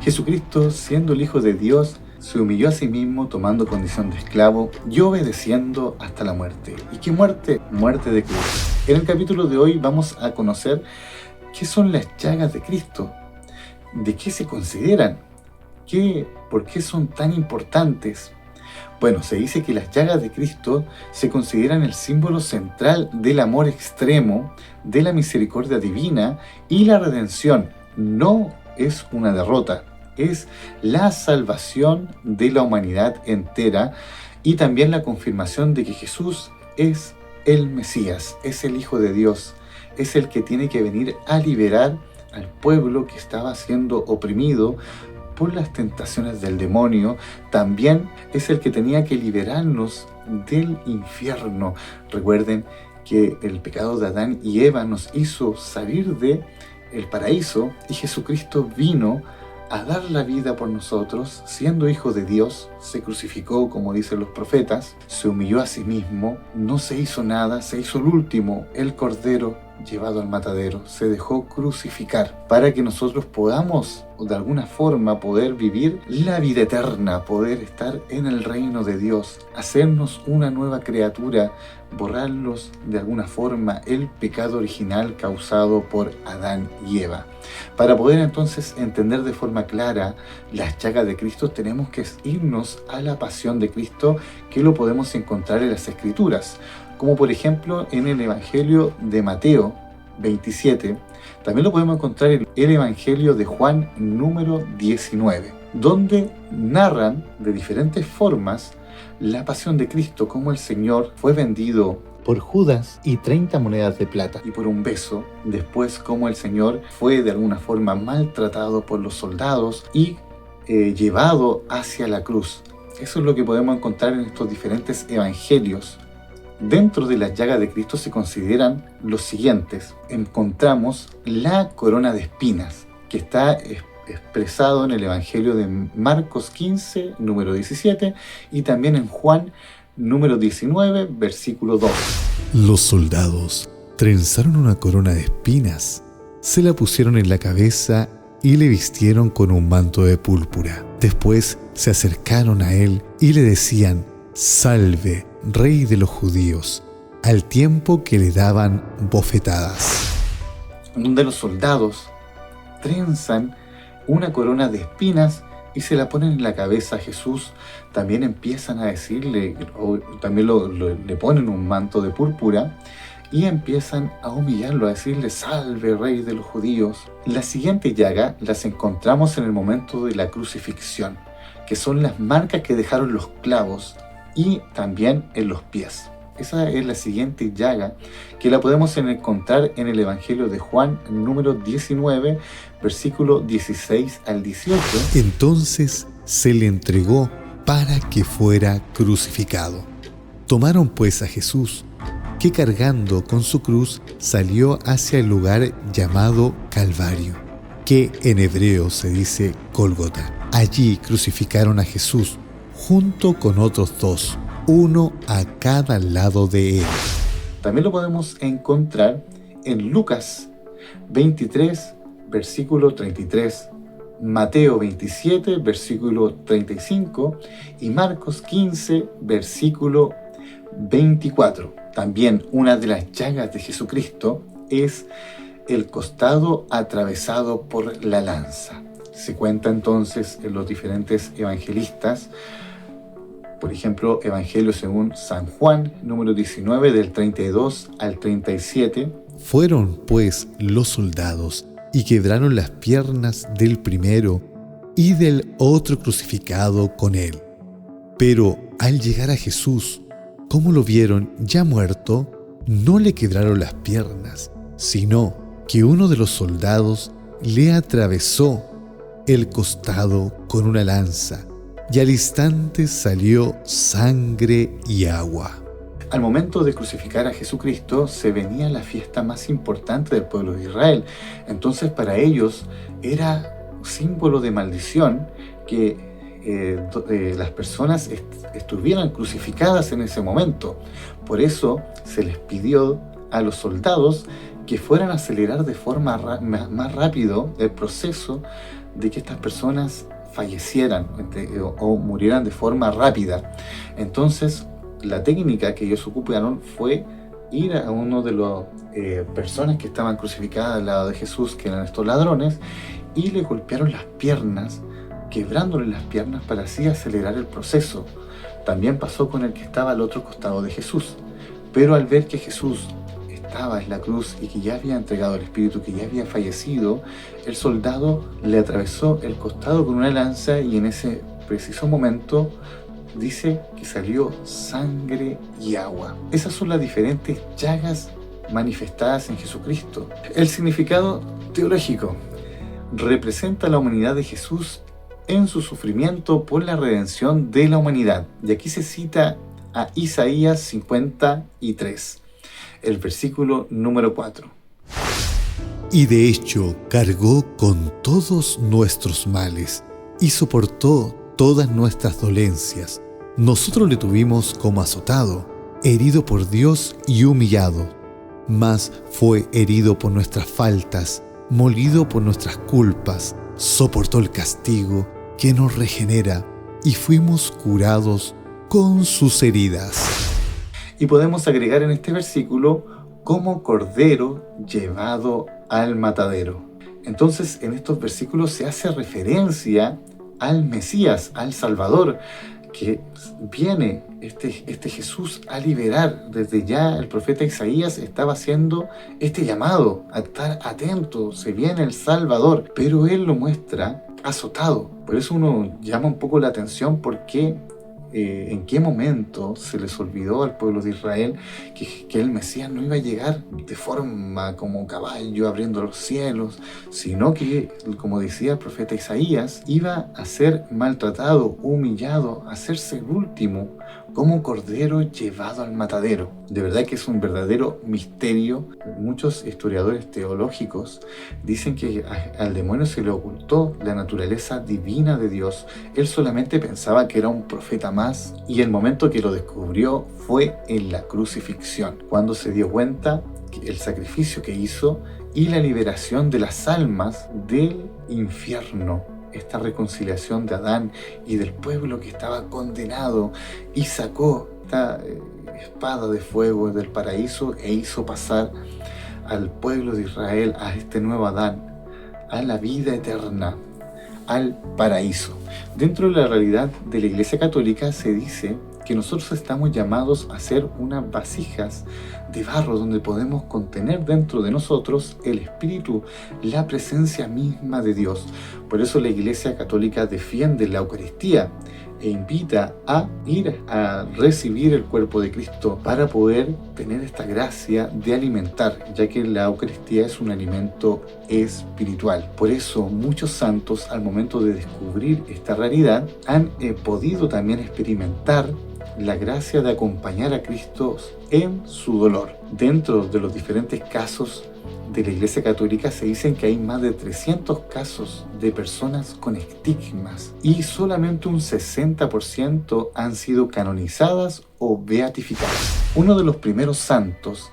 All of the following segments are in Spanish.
Jesucristo, siendo el Hijo de Dios, se humilló a sí mismo tomando condición de esclavo y obedeciendo hasta la muerte. ¿Y qué muerte? Muerte de cruz. En el capítulo de hoy vamos a conocer qué son las llagas de Cristo, de qué se consideran, por qué son tan importantes. Bueno, se dice que las llagas de Cristo se consideran el símbolo central del amor extremo, de la misericordia divina y la redención. No es una derrota, es la salvación de la humanidad entera y también la confirmación de que Jesús es el Mesías, es el Hijo de Dios, es el que tiene que venir a liberar al pueblo que estaba siendo oprimido por las tentaciones del demonio. También es el que tenía que liberarnos del infierno. Recuerden que el pecado de Adán y Eva nos hizo salir del paraíso y Jesucristo vino a dar la vida por nosotros, siendo Hijo de Dios, se crucificó, como dicen los profetas, se humilló a sí mismo, no se hizo nada, se hizo el último, el Cordero llevado al matadero, se dejó crucificar para que nosotros podamos, de alguna forma, poder vivir la vida eterna, poder estar en el reino de Dios, hacernos una nueva criatura, borrarlos de alguna forma el pecado original causado por Adán y Eva. Para poder entonces entender de forma clara las llagas de Cristo, tenemos que irnos a la pasión de Cristo, que lo podemos encontrar en las Escrituras, como por ejemplo en el Evangelio de Mateo 27, también lo podemos encontrar en el Evangelio de Juan número 19, donde narran de diferentes formas la pasión de Cristo, cómo el Señor fue vendido por Judas y 30 monedas de plata y por un beso. Después cómo el Señor fue de alguna forma maltratado por los soldados y llevado hacia la cruz. Eso es lo que podemos encontrar en estos diferentes evangelios. Dentro de las llagas de Cristo se consideran los siguientes. Encontramos la corona de espinas, que está expresado en el Evangelio de Marcos 15, número 17, y también en Juan, número 19, versículo 2. Los soldados trenzaron una corona de espinas, se la pusieron en la cabeza y le vistieron con un manto de púrpura. Después se acercaron a él y le decían: «Salve, Rey de los judíos», al tiempo que le daban bofetadas. Donde los soldados trenzan una corona de espinas y se la ponen en la cabeza a Jesús. También empiezan a decirle, o también le ponen un manto de púrpura y empiezan a humillarlo, a decirle: «Salve, Rey de los judíos». La siguiente llaga las encontramos en el momento de la crucifixión, que son las marcas que dejaron los clavos y también en los pies. Esa es la siguiente llaga, que la podemos encontrar en el Evangelio de Juan, número 19, versículo 16 al 18. Entonces se le entregó para que fuera crucificado. Tomaron pues a Jesús, que cargando con su cruz salió hacia el lugar llamado Calvario, que en hebreo se dice Gólgota. Allí crucificaron a Jesús, junto con otros dos, uno a cada lado de él. También lo podemos encontrar en Lucas 23, versículo 33, Mateo 27, versículo 35 y Marcos 15, versículo 24. También una de las llagas de Jesucristo es el costado atravesado por la lanza. Se cuenta entonces en los diferentes evangelistas. Por ejemplo, Evangelio según San Juan, número 19, del 32 al 37. Fueron pues los soldados y quebraron las piernas del primero y del otro crucificado con él. Pero al llegar a Jesús, como lo vieron ya muerto, no le quebraron las piernas, sino que uno de los soldados le atravesó el costado con una lanza, y al instante salió sangre y agua. Al momento de crucificar a Jesucristo se venía la fiesta más importante del pueblo de Israel. Entonces para ellos era símbolo de maldición que las personas estuvieran crucificadas en ese momento. Por eso se les pidió a los soldados que fueran a acelerar de forma más rápido el proceso de que estas personas fallecieran o murieran de forma rápida. Entonces, la técnica que ellos ocuparon fue ir a uno de las personas que estaban crucificadas al lado de Jesús, que eran estos ladrones, y le golpearon las piernas, quebrándole las piernas para así acelerar el proceso. También pasó con el que estaba al otro costado de Jesús. Pero al ver que Jesús estaba en la cruz y que ya había entregado el Espíritu, que ya había fallecido, el soldado le atravesó el costado con una lanza y en ese preciso momento dice que salió sangre y agua. Esas son las diferentes llagas manifestadas en Jesucristo. El significado teológico representa la humanidad de Jesús en su sufrimiento por la redención de la humanidad. Y aquí se cita a Isaías 53, el versículo número 4. Y de hecho cargó con todos nuestros males y soportó todas nuestras dolencias. Nosotros le tuvimos como azotado, herido por Dios y humillado. Mas fue herido por nuestras faltas, molido por nuestras culpas, soportó el castigo que nos regenera y fuimos curados con sus heridas. Y podemos agregar en este versículo como cordero llevado al matadero. Entonces en estos versículos se hace referencia al Mesías, al Salvador, que viene este Jesús a liberar. Desde ya el profeta Isaías estaba haciendo este llamado a estar atento, se viene el Salvador, pero él lo muestra azotado. Por eso uno llama un poco la atención porque en qué momento se les olvidó al pueblo de Israel que el Mesías no iba a llegar de forma como caballo abriendo los cielos, sino que, como decía el profeta Isaías, iba a ser maltratado, humillado, a hacerse el último, como un cordero llevado al matadero. De verdad que es un verdadero misterio. Muchos historiadores teológicos dicen que al demonio se le ocultó la naturaleza divina de Dios. Él solamente pensaba que era un profeta más, y el momento que lo descubrió fue en la crucifixión, cuando se dio cuenta que el sacrificio que hizo y la liberación de las almas del infierno, esta reconciliación de Adán y del pueblo que estaba condenado, y sacó esta espada de fuego del paraíso e hizo pasar al pueblo de Israel a este nuevo Adán, a la vida eterna, al paraíso. Dentro de la realidad de la Iglesia Católica se dice que nosotros estamos llamados a ser unas vasijas de barro donde podemos contener dentro de nosotros el Espíritu, la presencia misma de Dios. Por eso la Iglesia Católica defiende la Eucaristía e invita a ir a recibir el cuerpo de Cristo para poder tener esta gracia de alimentar, ya que la Eucaristía es un alimento espiritual. Por eso muchos santos, al momento de descubrir esta realidad, han podido también experimentar la gracia de acompañar a Cristo en su dolor. Dentro de los diferentes casos de la Iglesia Católica se dicen que hay más de 300 casos de personas con estigmas y solamente un 60% han sido canonizadas o beatificadas. Uno de los primeros santos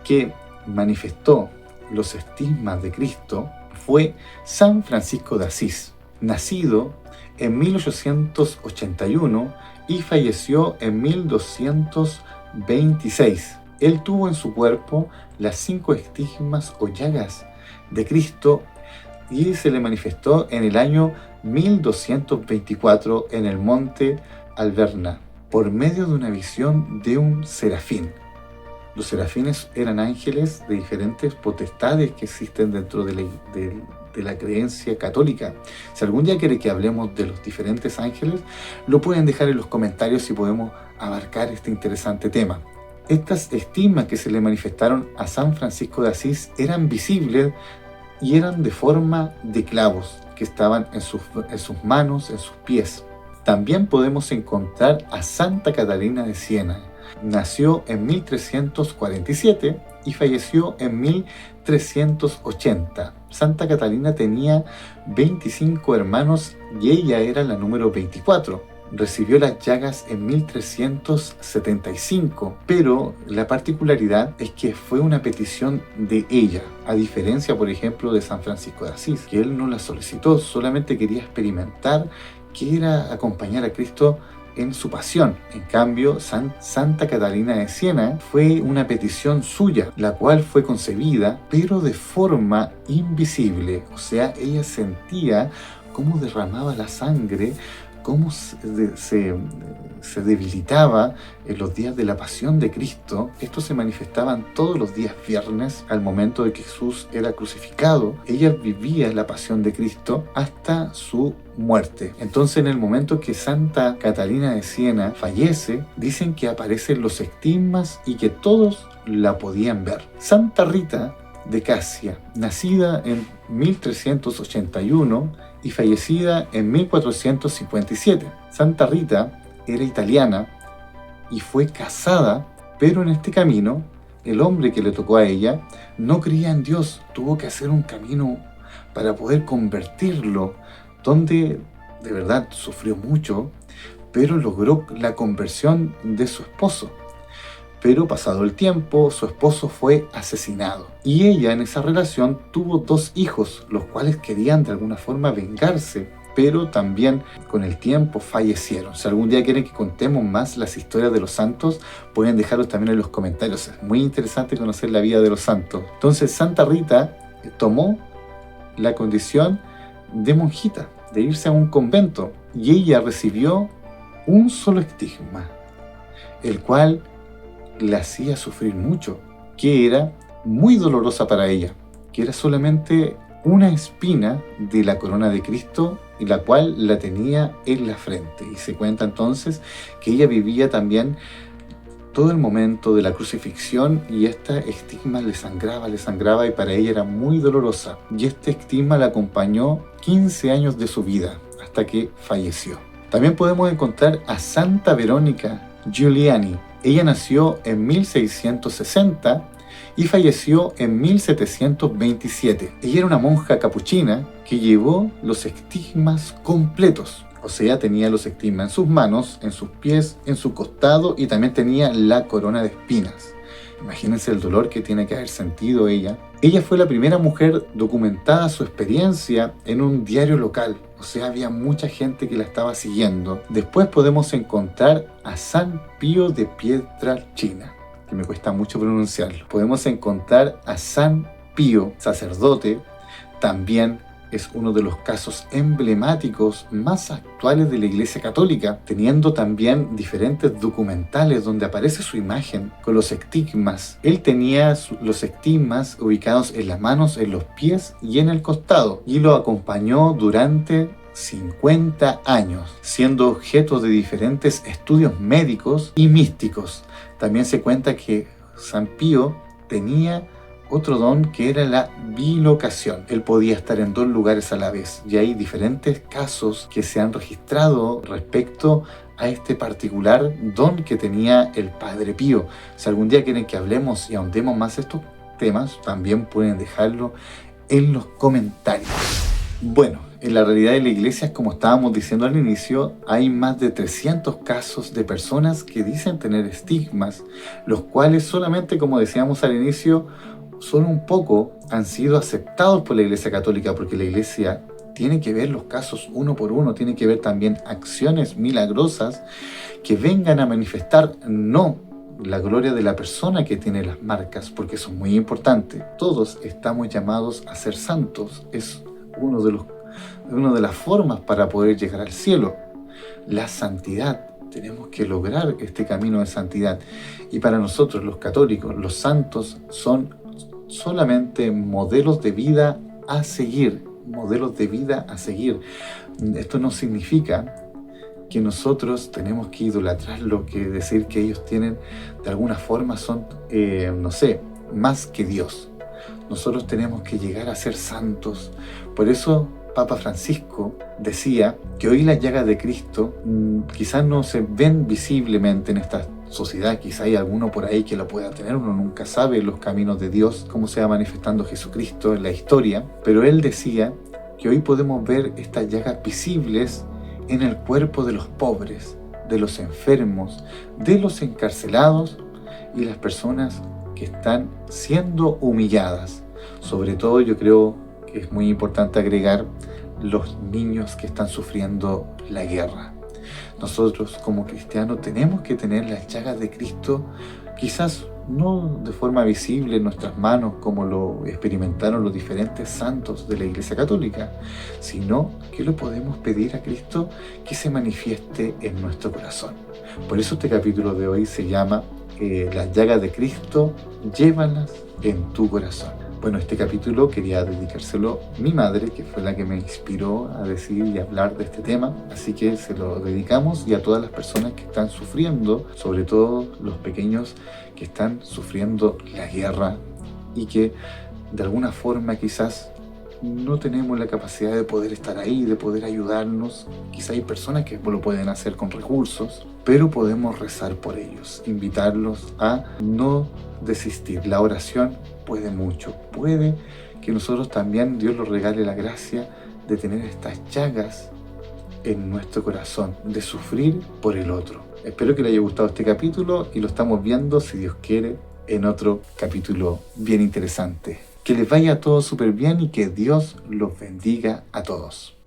que manifestó los estigmas de Cristo fue San Francisco de Asís, nacido en 1881 y falleció en 1226. Él tuvo en su cuerpo las 5 estigmas o llagas de Cristo y se le manifestó en el año 1224 en el monte Alberna por medio de una visión de un serafín. Los serafines eran ángeles de diferentes potestades que existen dentro de la creencia católica. Si algún día quiere que hablemos de los diferentes ángeles, lo pueden dejar en los comentarios y podemos abarcar este interesante tema. Estas estigmas que se le manifestaron a San Francisco de Asís eran visibles y eran de forma de clavos que estaban en sus manos, en sus pies. También podemos encontrar a Santa Catalina de Siena. Nació en 1347 y falleció en 1380. Santa Catalina tenía 25 hermanos y ella era la número 24. recibió las llagas en 1375, pero la particularidad es que fue una petición de ella, a diferencia, por ejemplo, de San Francisco de Asís, que él no la solicitó, solamente quería experimentar qué era acompañar a Cristo en su pasión. En cambio, Santa Catalina de Siena fue una petición suya, la cual fue concebida, pero de forma invisible. O sea, ella sentía cómo derramaba la sangre, cómo se debilitaba en los días de la pasión de Cristo. Esto se manifestaba todos los días viernes, al momento de que Jesús era crucificado. Ella vivía la pasión de Cristo hasta su muerte. Entonces, en el momento que Santa Catalina de Siena fallece, dicen que aparecen los estigmas y que todos la podían ver. Santa Rita de Casia, nacida en 1381 y fallecida en 1457. Santa Rita era italiana y fue casada, pero en este camino, el hombre que le tocó a ella no creía en Dios, tuvo que hacer un camino para poder convertirlo, donde de verdad sufrió mucho, pero logró la conversión de su esposo. Pero pasado el tiempo, su esposo fue asesinado. Y ella en esa relación tuvo 2 hijos, los cuales querían de alguna forma vengarse, pero también con el tiempo fallecieron. Si algún día quieren que contemos más las historias de los santos, pueden dejarlos también en los comentarios. Es muy interesante conocer la vida de los santos. Entonces Santa Rita tomó la condición de monjita, de irse a un convento. Y ella recibió un solo estigma, el cual la hacía sufrir mucho, que era muy dolorosa para ella, que era solamente una espina de la corona de Cristo, y la cual la tenía en la frente. Y se cuenta entonces que ella vivía también todo el momento de la crucifixión, y esta estigma le sangraba, y para ella era muy dolorosa. Y este estigma la acompañó 15 años de su vida, hasta que falleció. También podemos encontrar a Santa Verónica Giuliani. Ella nació en 1660 y falleció en 1727. Ella era una monja capuchina que llevó los estigmas completos. O sea, tenía los estigmas en sus manos, en sus pies, en su costado, y también tenía la corona de espinas. Imagínense el dolor que tiene que haber sentido ella. Ella fue la primera mujer documentada su experiencia en un diario local. O sea, había mucha gente que la estaba siguiendo. Después podemos encontrar a San Pío de Pietrelcina, que me cuesta mucho pronunciarlo. Podemos encontrar a San Pío, sacerdote. También es uno de los casos emblemáticos más actuales de la Iglesia Católica, teniendo también diferentes documentales donde aparece su imagen con los estigmas. Él tenía los estigmas ubicados en las manos, en los pies y en el costado, y lo acompañó durante 50 años, siendo objeto de diferentes estudios médicos y místicos. También se cuenta que San Pío tenía otro don, que era la bilocación. Él podía estar en 2 lugares a la vez, y hay diferentes casos que se han registrado respecto a este particular don que tenía el Padre Pío. Si algún día quieren que hablemos y ahondemos más estos temas, también pueden dejarlo en los comentarios. Bueno, en la realidad de la iglesia, como estábamos diciendo al inicio, hay más de 300 casos de personas que dicen tener estigmas, los cuales solamente, como decíamos al inicio, solo un poco han sido aceptados por la Iglesia Católica, porque la Iglesia tiene que ver los casos uno por uno, tiene que ver también acciones milagrosas que vengan a manifestar no la gloria de la persona que tiene las marcas, porque eso es muy importante. Todos estamos llamados a ser santos, es una de las formas para poder llegar al cielo, la santidad. Tenemos que lograr este camino de santidad, y para nosotros los católicos, los santos son solamente modelos de vida a seguir, Esto no significa que nosotros tenemos que idolatrarlo, que decir que ellos tienen, de alguna forma son, más que Dios. Nosotros tenemos que llegar a ser santos. Por eso Papa Francisco decía que hoy las llagas de Cristo quizás no se ven visiblemente en esta sociedad, quizá hay alguno por ahí que lo pueda tener, uno nunca sabe los caminos de Dios, cómo se va manifestando Jesucristo en la historia, pero él decía que hoy podemos ver estas llagas visibles en el cuerpo de los pobres, de los enfermos, de los encarcelados y las personas que están siendo humilladas. Sobre todo yo creo que es muy importante agregar los niños que están sufriendo la guerra. Nosotros como cristianos tenemos que tener las llagas de Cristo, quizás no de forma visible en nuestras manos como lo experimentaron los diferentes santos de la Iglesia Católica, sino que lo podemos pedir a Cristo que se manifieste en nuestro corazón. Por eso este capítulo de hoy se llama Las llagas de Cristo, llévalas en tu corazón. Bueno, este capítulo quería dedicárselo a mi madre, que fue la que me inspiró a decir y hablar de este tema, así que se lo dedicamos, y a todas las personas que están sufriendo, sobre todo los pequeños que están sufriendo la guerra y que de alguna forma quizás no tenemos la capacidad de poder estar ahí, de poder ayudarnos. Quizá hay personas que lo pueden hacer con recursos, pero podemos rezar por ellos, invitarlos a no desistir. La oración puede mucho, puede que nosotros también, Dios nos regale la gracia de tener estas llagas en nuestro corazón, de sufrir por el otro. Espero que les haya gustado este capítulo y lo estamos viendo, si Dios quiere, en otro capítulo bien interesante. Que les vaya a todos súper bien y que Dios los bendiga a todos.